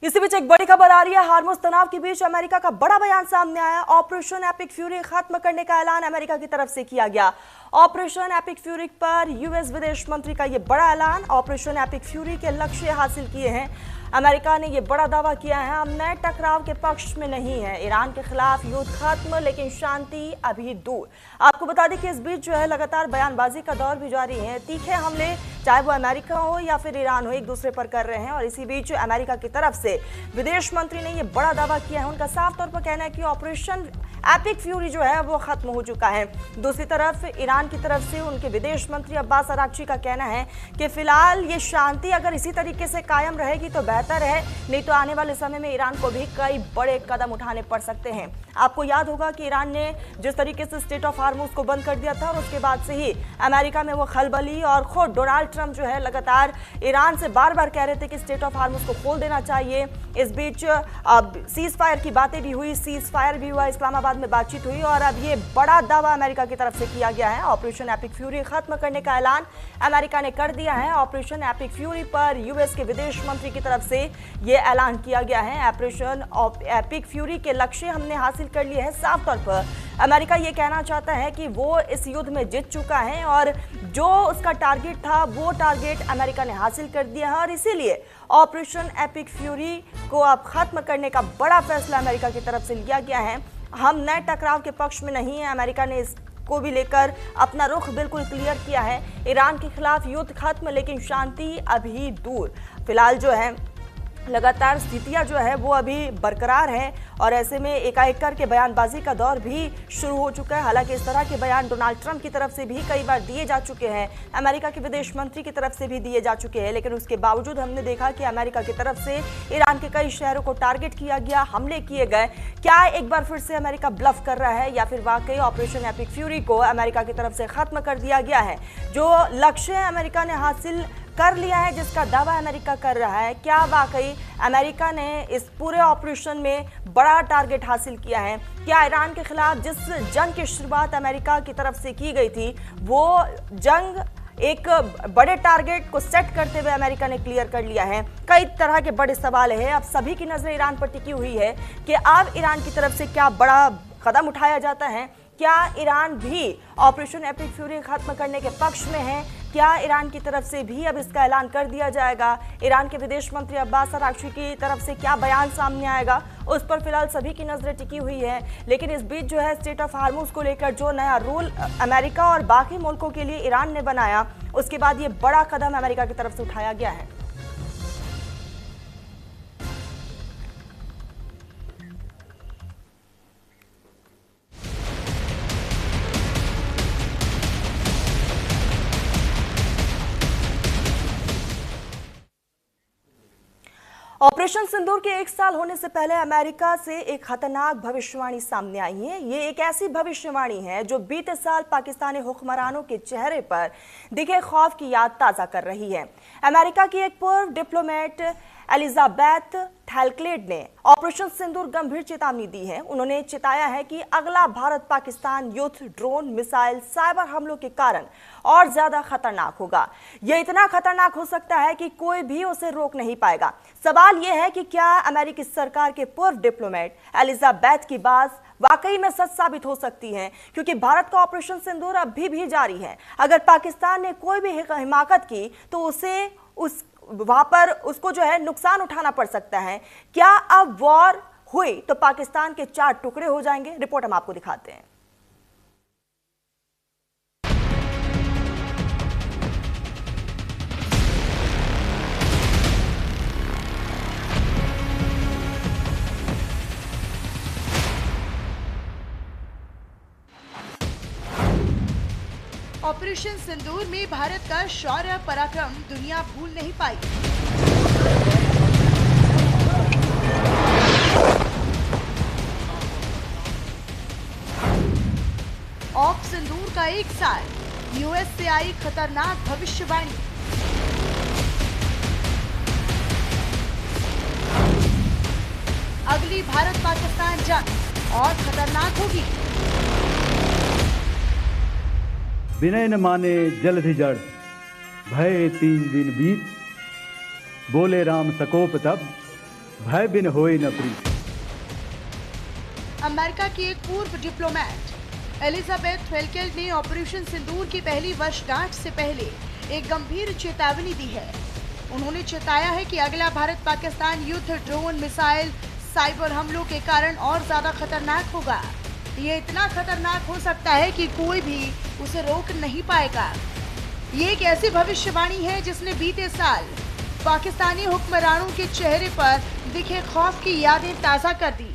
इसी बीच एक बड़ी खबर आ रही है। हार्मुज तनाव के बीच अमेरिका का बड़ा बयान सामने आया। ऑपरेशन एपिक फ्यूरी खत्म करने का ऐलान अमेरिका की तरफ से किया गया। ऑपरेशन एपिक फ्यूरी पर यूएस विदेश मंत्री का यह बड़ा ऐलान। ऑपरेशन एपिक फ्यूरी के लक्ष्य हासिल किए हैं। अमेरिका ने यह बड़ा दावा किया है, हम नए टकराव के पक्ष में नहीं है। ईरान के खिलाफ युद्ध खत्म, लेकिन शांति अभी दूर। आपको बता दें कि इस बीच जो है लगातार बयानबाजी का दौर भी जारी है। तीखे हमले चाहे वो अमेरिका हो या फिर ईरान हो, एक दूसरे पर कर रहे हैं। और इसी बीच अमेरिका की तरफ से विदेश मंत्री ने यह बड़ा दावा किया है। उनका साफ तौर पर कहना है कि ऑपरेशन एपिक फ्यूरी जो है वो खत्म हो चुका है। दूसरी तरफ ईरान की तरफ से उनके विदेश मंत्री अब्बास अरागची का कहना है कि फिलहाल ये शांति अगर इसी तरीके से कायम रहेगी तो बेहतर है, नहीं तो आने वाले समय में ईरान को भी कई बड़े कदम उठाने पड़ सकते हैं। आपको याद होगा कि ईरान ने जिस तरीके से स्ट्रेट ऑफ हार्मुज को बंद कर दिया था और उसके बाद से ही अमेरिका में वो खलबली, और खुद डोनाल्ड ट्रंप जो है लगातार ईरान से बार बार कह रहे थे कि स्ट्रेट ऑफ हार्मुज को खोल देना चाहिए। इस बीच अब सीज फायर की बातें भी हुई, सीज फायर भी हुआ, इस्लामाबाद में बातचीत हुई और अब ये बड़ा दावा अमेरिका की तरफ से किया गया है। ऑपरेशन एपिक फ्यूरी खत्म करने का ऐलान अमेरिका ने कर दिया है। ऑपरेशन एपिक फ्यूरी पर यूएस के विदेश मंत्री की तरफ से ये ऐलान किया गया है। ऑपरेशन एपिक फ्यूरी के लक्ष्य हमने हासिल कर लिए हैं। साफ तौर पर अमेरिका ये कहना चाहता है कि वो इस युद्ध में जीत चुका है और जो उसका टारगेट था वो टारगेट अमेरिका ने हासिल कर दिया है। और इसीलिए ऑपरेशन एपिक फ्यूरी को अब खत्म करने का बड़ा फैसला अमेरिका की तरफ से लिया गया है। हम नए टकराव के पक्ष में नहीं है। अमेरिका ने इसको भी लेकर अपना रुख बिल्कुल क्लियर किया है। ईरान के खिलाफ युद्ध खत्म, लेकिन शांति अभी दूर। फिलहाल जो है लगातार स्थितियां जो है वो अभी बरकरार हैं और ऐसे में एकाएक करके बयानबाजी का दौर भी शुरू हो चुका है। हालांकि इस तरह के बयान डोनाल्ड ट्रंप की तरफ से भी कई बार दिए जा चुके हैं, अमेरिका के विदेश मंत्री की तरफ से भी दिए जा चुके हैं, लेकिन उसके बावजूद हमने देखा कि अमेरिका की तरफ से ईरान के कई शहरों को टारगेट किया गया, हमले किए गए। क्या एक बार फिर से अमेरिका ब्लफ कर रहा है या फिर वाकई ऑपरेशन एपिक फ्यूरी को अमेरिका की तरफ से खत्म कर दिया गया है? जो लक्ष्य अमेरिका ने हासिल कर लिया है, जिसका दावा अमेरिका कर रहा है, क्या वाकई अमेरिका ने इस पूरे ऑपरेशन में बड़ा टारगेट हासिल किया है? क्या ईरान के खिलाफ जिस जंग की शुरुआत अमेरिका की तरफ से की गई थी वो जंग एक बड़े टारगेट को सेट करते हुए अमेरिका ने क्लियर कर लिया है? कई तरह के बड़े सवाल है। अब सभी की नजर ईरान पर टिकी हुई है कि अब ईरान की तरफ से क्या बड़ा कदम उठाया जाता है। क्या ईरान भी ऑपरेशन एपिक फ्यूरी खत्म करने के पक्ष में है? क्या ईरान की तरफ से भी अब इसका ऐलान कर दिया जाएगा? ईरान के विदेश मंत्री अब्बास अरागची की तरफ से क्या बयान सामने आएगा, उस पर फिलहाल सभी की नजरें टिकी हुई है। लेकिन इस बीच जो है स्ट्रेट ऑफ हार्मुज को लेकर जो नया रूल अमेरिका और बाकी मुल्कों के लिए ईरान ने बनाया, उसके बाद ये बड़ा कदम अमेरिका की तरफ से उठाया गया है। ऑपरेशन सिंदूर के 1 साल होने से पहले अमेरिका से एक खतरनाक भविष्यवाणी सामने आई है। ये एक ऐसी भविष्यवाणी है जो बीते साल पाकिस्तानी हुक्मरानों के चेहरे पर दिखे खौफ की याद ताज़ा कर रही है। अमेरिका की एक पूर्व डिप्लोमेट एलिजाबेथ थैलक्लेड ने ऑपरेशन सिंदूर गंभीर चेतावनी दी है। उन्होंने चेताया है कि अगला भारत पाकिस्तान युद्ध ड्रोन, मिसाइल, साइबर हमलों के कारण और ज्यादा खतरनाक होगा। यह इतना खतरनाक हो सकता है कि कोई भी उसे रोक नहीं पाएगा। सवाल यह है कि क्या अमेरिकी सरकार के पूर्व डिप्लोमेट एलिजाबेथ की बात वाकई में सच साबित हो सकती है, क्योंकि भारत का ऑपरेशन सिंदूर अभी भी जारी है। अगर पाकिस्तान ने कोई भी हिमाकत की तो उसे वहां पर उसको जो है नुकसान उठाना पड़ सकता है। क्या अब वॉर हुई तो पाकिस्तान के 4 टुकड़े हो जाएंगे? रिपोर्ट हम आपको दिखाते हैं। ऑपरेशन सिंदूर में भारत का शौर्य पराक्रम दुनिया भूल नहीं पाई। ऑप सिंदूर का 1 साल, यूएस से आई खतरनाक भविष्यवाणी। अगली भारत पाकिस्तान जंग और खतरनाक होगी। विनय न माने जलधि जड़, भय 3 दिन बीत, बोले राम सकोप तब, भय बिन होई न प्रीत। अमेरिका की एक पूर्व डिप्लोमेट एलिजाबेथ फेल्केल ने ऑपरेशन सिंदूर की पहली वर्षगांठ से पहले एक गंभीर चेतावनी दी है। उन्होंने चेताया है कि अगला भारत पाकिस्तान युद्ध ड्रोन, मिसाइल, साइबर हमलों के कारण और ज्यादा खतरनाक होगा। ये इतना खतरनाक हो सकता है कि कोई भी उसे रोक नहीं पाएगा। ये एक ऐसी भविष्यवाणी है जिसने बीते साल पाकिस्तानी हुक्मरानों के चेहरे पर दिखे खौफ की यादें ताज़ा कर दी।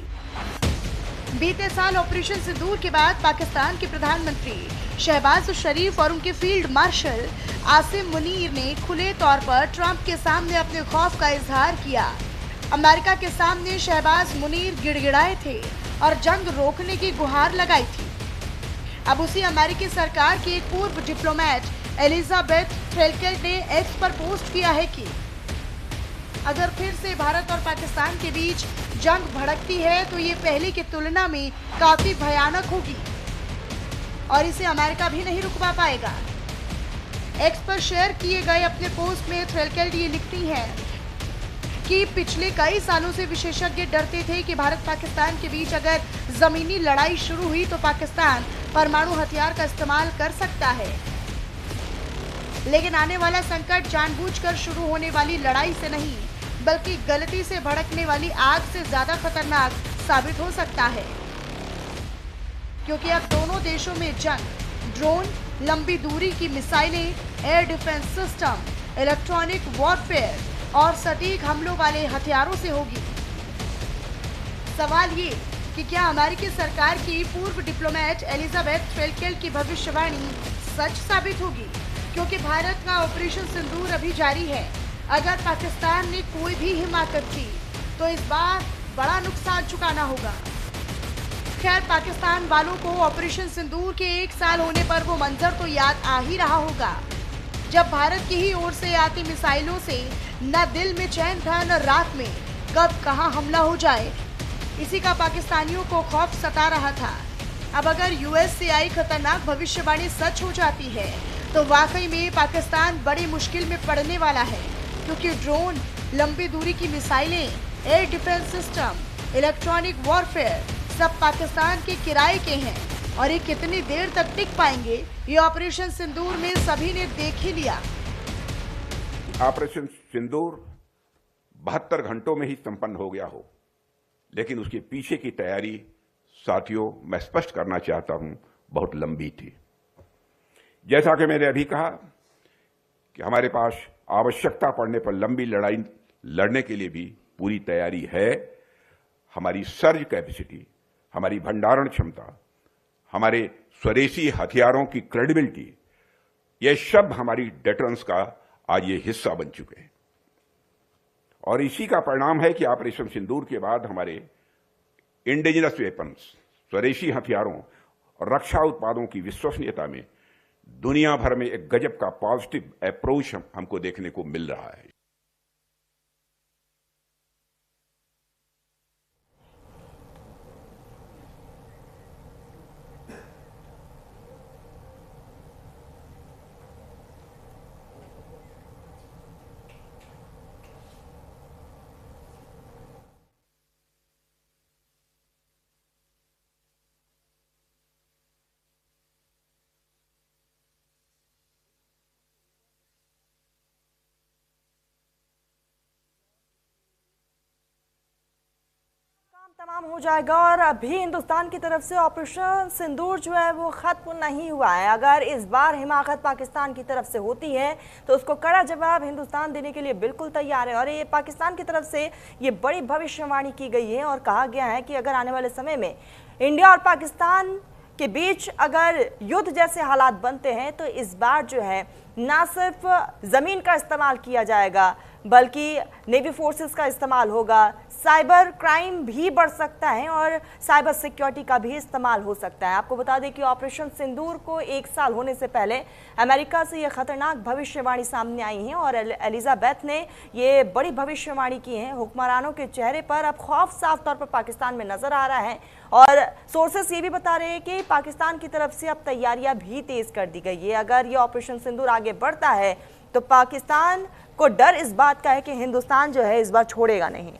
बीते साल ऑपरेशन सिंदूर के बाद पाकिस्तान के प्रधानमंत्री शहबाज शरीफ और उनके फील्ड मार्शल आसिम मुनीर ने खुले तौर पर ट्रंप के सामने अपने खौफ का इजहार किया। अमेरिका के सामने शहबाज मुनीर गिड़गिड़ाए थे और जंग रोकने की गुहार लगाई थी। अब उसी अमेरिकी सरकार की एक पूर्व डिप्लोमेट एलिजाबेथ फेल्केल ने एक्स पर पोस्ट किया है कि अगर फिर से भारत और पाकिस्तान के बीच जंग भड़कती है तो ये पहले की तुलना में काफी भयानक होगी और इसे अमेरिका भी नहीं रुकवा पाएगा। एक्स पर शेयर किए गए अपने पोस्ट में फेल्केल ये लिखती हैं कि पिछले कई सालों से विशेषज्ञ डरते थे कि भारत पाकिस्तान के बीच अगर जमीनी लड़ाई शुरू हुई तो पाकिस्तान परमाणु हथियार का इस्तेमाल कर सकता है, लेकिन आने वाला संकट जानबूझकर शुरू होने वाली लड़ाई से नहीं बल्कि गलती से भड़कने वाली आग से ज्यादा खतरनाक साबित हो सकता है, क्योंकि अब दोनों देशों में जंग ड्रोन, लंबी दूरी की मिसाइलें, air defence system, electronic warfare और सटीक हमलों वाले हथियारों से होगी। सवाल ये कि क्या अमेरिकी सरकार की पूर्व डिप्लोमेट एलिजाबेथ फेल्केल की भविष्यवाणी सच साबित होगी, क्योंकि भारत का ऑपरेशन सिंदूर अभी जारी है। अगर पाकिस्तान ने कोई भी हिमाकत की तो इस बार बड़ा नुकसान चुकाना होगा। खैर, पाकिस्तान वालों को ऑपरेशन सिंदूर के 1 साल होने पर वो मंजर तो याद आ ही रहा होगा जब भारत की ही ओर से आती मिसाइलों से न दिल में चैन था न रात में कब कहां हमला हो जाए, इसी का पाकिस्तानियों को खौफ सता रहा था। अब अगर यूएस से आई खतरनाक भविष्यवाणी सच हो जाती है तो वाकई में पाकिस्तान बड़ी मुश्किल में पड़ने वाला है, क्योंकि ड्रोन, लंबी दूरी की मिसाइलें, air defence system, electronic warfare सब पाकिस्तान के किराए के हैं और ये कितनी देर तक टिक पाएंगे ये ऑपरेशन सिंदूर में सभी ने देख ही लिया। ऑपरेशन सिंदूर 72 घंटों में ही संपन्न हो गया हो, लेकिन उसके पीछे की तैयारी साथियों, मैं स्पष्ट करना चाहता हूं, बहुत लंबी थी। जैसा कि मैंने अभी कहा कि हमारे पास आवश्यकता पड़ने पर लंबी लड़ाई लड़ने के लिए भी पूरी तैयारी है। हमारी सर्ज कैपेसिटी, हमारी भंडारण क्षमता, हमारे स्वदेशी हथियारों की क्रेडिबिलिटी, ये सब हमारी डिफेंस का आज ये हिस्सा बन चुके हैं और इसी का परिणाम है कि ऑपरेशन सिंदूर के बाद हमारे इंडिजिनस वेपन्स, स्वदेशी हथियारों और रक्षा उत्पादों की विश्वसनीयता में दुनिया भर में एक गजब का पॉजिटिव अप्रोच हमको देखने को मिल रहा है। तमाम हो जाएगा और अभी हिंदुस्तान की तरफ से ऑपरेशन सिंदूर जो है वो खत्म नहीं हुआ है। अगर इस बार हिमाकत पाकिस्तान की तरफ से होती है तो उसको कड़ा जवाब हिंदुस्तान देने के लिए बिल्कुल तैयार है। और ये पाकिस्तान की तरफ से ये बड़ी भविष्यवाणी की गई है और कहा गया है कि अगर आने वाले समय में इंडिया और पाकिस्तान के बीच अगर युद्ध जैसे हालात बनते हैं तो इस बार जो है ना सिर्फ जमीन का इस्तेमाल किया जाएगा बल्कि नेवी फोर्सेस का इस्तेमाल होगा, साइबर क्राइम भी बढ़ सकता है और साइबर सिक्योरिटी का भी इस्तेमाल हो सकता है। आपको बता दें कि ऑपरेशन सिंदूर को 1 साल होने से पहले अमेरिका से ये खतरनाक भविष्यवाणी सामने आई है और एलिजाबेथ ने ये बड़ी भविष्यवाणी की है। हुक्मरानों के चेहरे पर अब खौफ साफ तौर पर पाकिस्तान में नजर आ रहा है और सोर्सेस ये भी बता रहे हैं कि पाकिस्तान की तरफ से अब तैयारियां भी तेज कर दी गई है। अगर ये ऑपरेशन सिंदूर आगे बढ़ता है तो पाकिस्तान को डर इस बात का है कि हिंदुस्तान जो है इस बार छोड़ेगा नहीं।